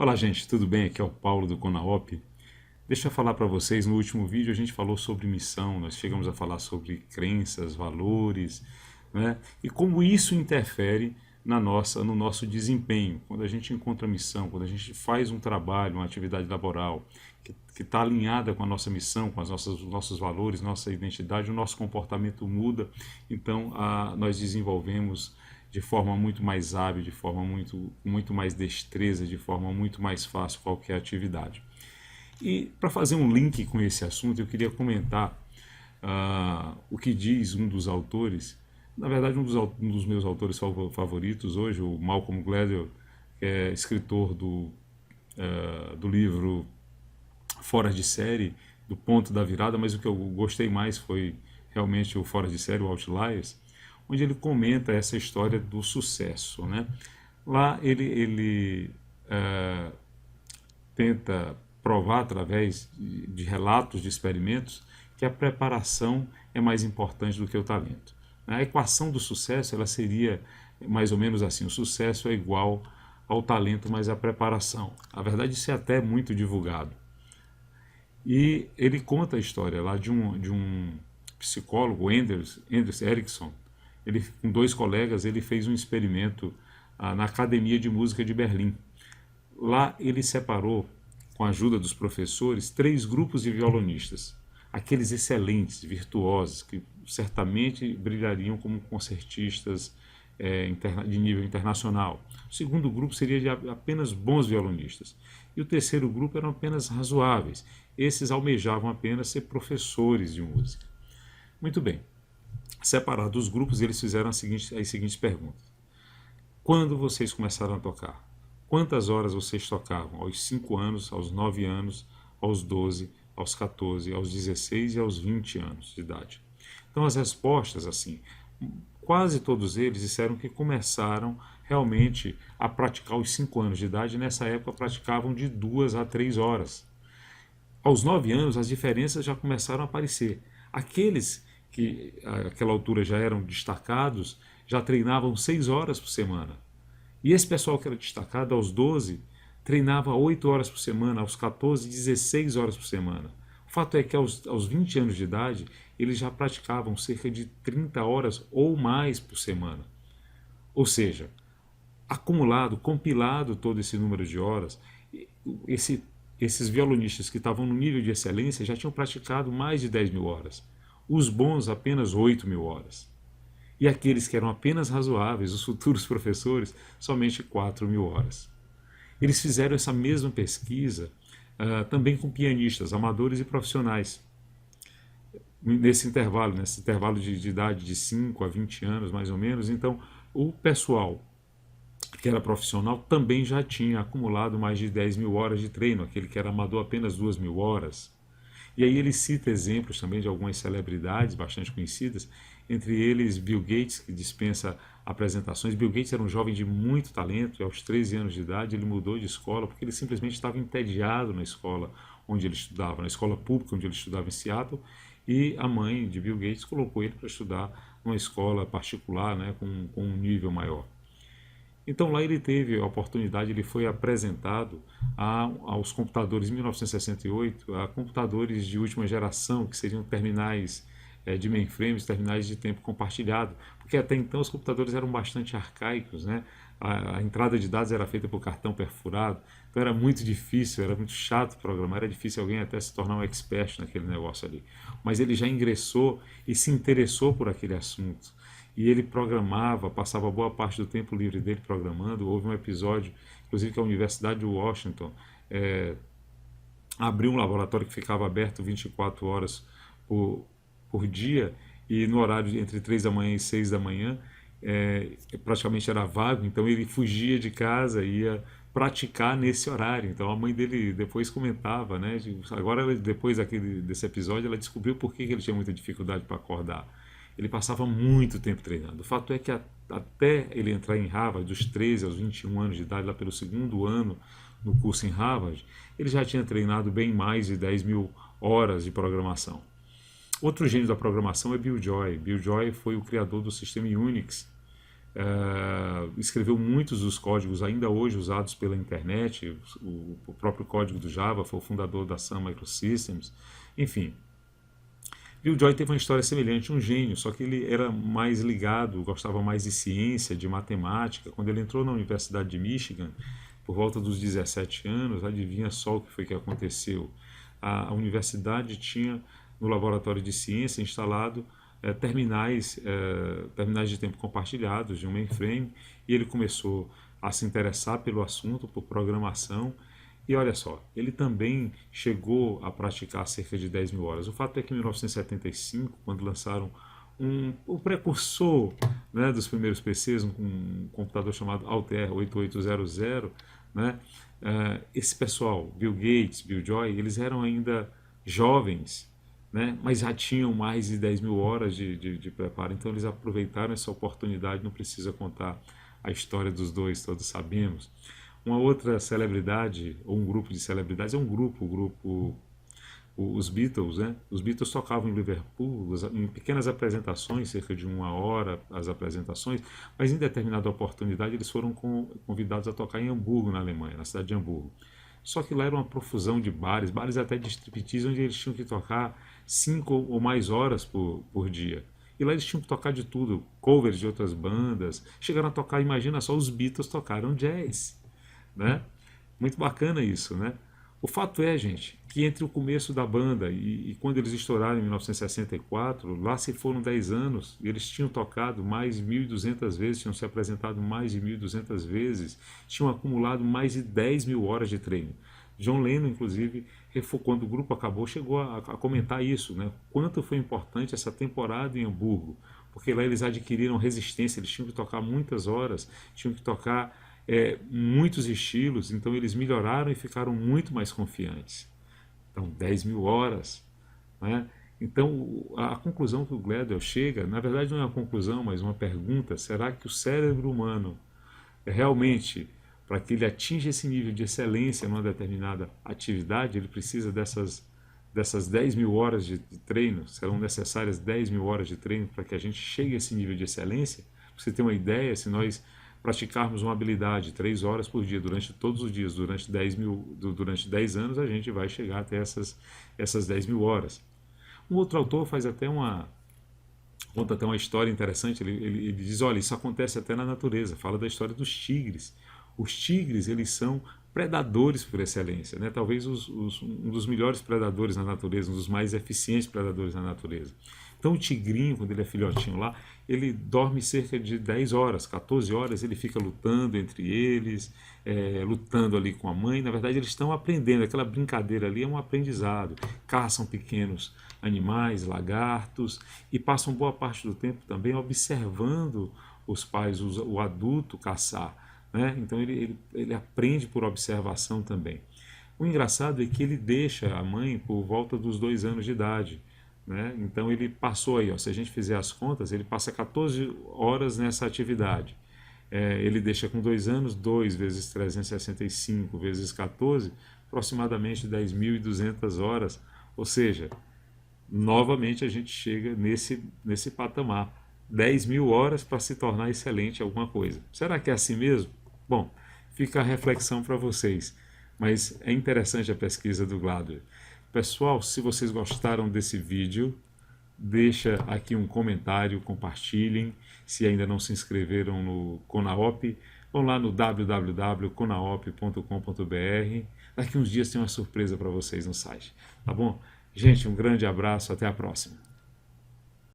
Olá, gente, tudo bem? Aqui é o Paulo do Conaop. Deixa eu falar para vocês, no último vídeo a gente falou sobre missão, nós chegamos a falar sobre crenças, valores, né? E como isso interfere no nosso desempenho. Quando a gente encontra missão, quando a gente faz um trabalho, uma atividade laboral que está alinhada com a nossa missão, com os nossos valores, nossa identidade, o nosso comportamento muda, então nós desenvolvemos de forma muito mais hábil, de forma muito mais destreza, de forma muito mais fácil qualquer atividade. E para fazer um link com esse assunto, eu queria comentar o que diz um dos autores, na verdade um dos meus autores favoritos hoje, o Malcolm Gladwell, que é escritor do livro Fora de Série, do Ponto da Virada, mas o que eu gostei mais foi realmente o Fora de Série, o Outliers, onde ele comenta essa história do sucesso, né? Lá ele tenta provar através de relatos, de experimentos, que a preparação é mais importante do que o talento. A equação do sucesso ela seria mais ou menos assim: o sucesso é igual ao talento mais a preparação. A verdade, isso é até muito divulgado. E ele conta a história lá de um psicólogo, Anders Ericsson. Ele, com dois colegas, ele fez um experimento na Academia de Música de Berlim. Lá ele separou, com a ajuda dos professores, três grupos de violonistas. Aqueles excelentes, virtuosos, que certamente brilhariam como concertistas de nível internacional. O segundo grupo seria de apenas bons violonistas. E o terceiro grupo eram apenas razoáveis. Esses almejavam apenas ser professores de música. Muito bem. Separados os grupos, eles fizeram as seguintes perguntas. Quando vocês começaram a tocar? Quantas horas vocês tocavam? Aos 5 anos, aos 9 anos, aos 12, aos 14, aos 16 e aos 20 anos de idade. Então as respostas, assim, quase todos eles disseram que começaram realmente a praticar aos 5 anos de idade, e nessa época praticavam de 2 a 3 horas. Aos 9 anos as diferenças já começaram a aparecer. Aqueles que àquela altura já eram destacados, já treinavam 6 horas por semana. E esse pessoal que era destacado aos 12, treinava 8 horas por semana, aos 14, 16 horas por semana. O fato é que aos 20 anos de idade, eles já praticavam cerca de 30 horas ou mais por semana. Ou seja, acumulado, compilado todo esse número de horas, esses violonistas que estavam no nível de excelência já tinham praticado mais de 10 mil horas. Os bons apenas 8 mil horas. E aqueles que eram apenas razoáveis, os futuros professores, somente 4 mil horas. Eles fizeram essa mesma pesquisa também com pianistas, amadores e profissionais. Nesse intervalo de idade de 5 a 20 anos, mais ou menos. Então, o pessoal que era profissional também já tinha acumulado mais de 10 mil horas de treino, aquele que era amador apenas 2 mil horas. E aí ele cita exemplos também de algumas celebridades bastante conhecidas, entre eles Bill Gates, que dispensa apresentações. Bill Gates era um jovem de muito talento, e aos 13 anos de idade ele mudou de escola porque ele simplesmente estava entediado na escola onde ele estudava, na escola pública onde ele estudava em Seattle, e a mãe de Bill Gates colocou ele para estudar numa escola particular, né, com um nível maior. Então lá ele teve a oportunidade, ele foi apresentado aos computadores em 1968, a computadores de última geração, que seriam terminais de mainframes, terminais de tempo compartilhado, porque até então os computadores eram bastante arcaicos, né? A entrada de dados era feita por cartão perfurado, então era muito difícil, era muito chato programar, era difícil alguém até se tornar um expert naquele negócio ali. Mas ele já ingressou e se interessou por aquele assunto. E ele programava, passava boa parte do tempo livre dele programando. Houve um episódio, inclusive, que a Universidade de Washington abriu um laboratório que ficava aberto 24 horas por dia, e no horário entre 3 da manhã e 6 da manhã, praticamente era vago, então ele fugia de casa e ia praticar nesse horário. Então a mãe dele depois comentava, né? Agora, depois desse episódio, ela descobriu por que ele tinha muita dificuldade para acordar. Ele passava muito tempo treinando. O fato é que até ele entrar em Harvard, dos 13 aos 21 anos de idade, lá pelo segundo ano no curso em Harvard, ele já tinha treinado bem mais de 10 mil horas de programação. Outro gênio da programação é Bill Joy. Bill Joy foi o criador do sistema Unix, escreveu muitos dos códigos ainda hoje usados pela internet, o próprio código do Java, foi o fundador da Sun Microsystems, enfim. Bill Joy teve uma história semelhante, um gênio, só que ele era mais ligado, gostava mais de ciência, de matemática. Quando ele entrou na Universidade de Michigan, por volta dos 17 anos, adivinha só o que foi que aconteceu. A universidade tinha no laboratório de ciência instalado terminais de tempo compartilhados de um mainframe, e ele começou a se interessar pelo assunto, por programação, e olha só, ele também chegou a praticar cerca de 10 mil horas. O fato é que em 1975, quando lançaram o precursor, né, dos primeiros PCs, um computador chamado Altair 8800, né, esse pessoal, Bill Gates, Bill Joy, eles eram ainda jovens, né, mas já tinham mais de 10 mil horas de preparo, então eles aproveitaram essa oportunidade. Não precisa contar a história dos dois, todos sabemos. Uma outra celebridade, ou um grupo de celebridades, o grupo os Beatles, né? Os Beatles tocavam em Liverpool, em pequenas apresentações, cerca de 1 hora as apresentações, mas em determinada oportunidade eles foram convidados a tocar em Hamburgo, na Alemanha, na cidade de Hamburgo. Só que lá era uma profusão de bares até de striptease, onde eles tinham que tocar 5 ou mais horas por dia. E lá eles tinham que tocar de tudo, covers de outras bandas. Chegaram a tocar, imagina só, os Beatles tocaram jazz, né? Muito bacana isso, né? O fato é, gente, que entre o começo da banda e quando eles estouraram em 1964, lá se foram 10 anos, e eles tinham tocado mais de 1.200 vezes, tinham se apresentado mais de 1.200 vezes, tinham acumulado mais de 10 mil horas de treino. John Lennon, inclusive, quando o grupo acabou, chegou a comentar isso, né? Quanto foi importante essa temporada em Hamburgo, porque lá eles adquiriram resistência, eles tinham que tocar muitas horas, tinham que tocar muitos estilos, então eles melhoraram e ficaram muito mais confiantes. Então, 10 mil horas, né? Então, a conclusão que o Gladwell chega, na verdade não é uma conclusão, mas uma pergunta: será que o cérebro humano realmente, para que ele atinja esse nível de excelência numa determinada atividade, ele precisa dessas 10 mil horas de treino? Serão necessárias 10 mil horas de treino para que a gente chegue a esse nível de excelência? Para você ter uma ideia, se nós praticarmos uma habilidade 3 horas por dia, durante todos os dias, durante 10 anos, a gente vai chegar até essas 10 mil horas. Um outro autor conta até uma história interessante. Ele diz: olha, isso acontece até na natureza. Fala da história dos tigres. Os tigres, eles são predadores por excelência, né? Talvez um dos melhores predadores na natureza, um dos mais eficientes predadores na natureza. Então o tigrinho, quando ele é filhotinho lá, ele dorme cerca de 10 horas, 14 horas, ele fica lutando entre eles, lutando ali com a mãe. Na verdade, eles estão aprendendo, aquela brincadeira ali é um aprendizado. Caçam pequenos animais, lagartos, e passam boa parte do tempo também observando os pais, o adulto caçar, né? Então ele aprende por observação também. O engraçado é que ele deixa a mãe por volta dos 2 anos de idade, né? Então ele passou aí, ó, se a gente fizer as contas, ele passa 14 horas nessa atividade. Ele deixa com 2 anos, 2 vezes 365 vezes 14, aproximadamente 10.200 horas. Ou seja, novamente a gente chega nesse patamar. 10 mil horas para se tornar excelente em alguma coisa. Será que é assim mesmo? Bom, fica a reflexão para vocês. Mas é interessante a pesquisa do Gladwell. Pessoal, se vocês gostaram desse vídeo, deixa aqui um comentário, compartilhem. Se ainda não se inscreveram no Conaop, vão lá no www.conaop.com.br. Daqui uns dias tem uma surpresa para vocês no site, tá bom? Gente, um grande abraço, até a próxima.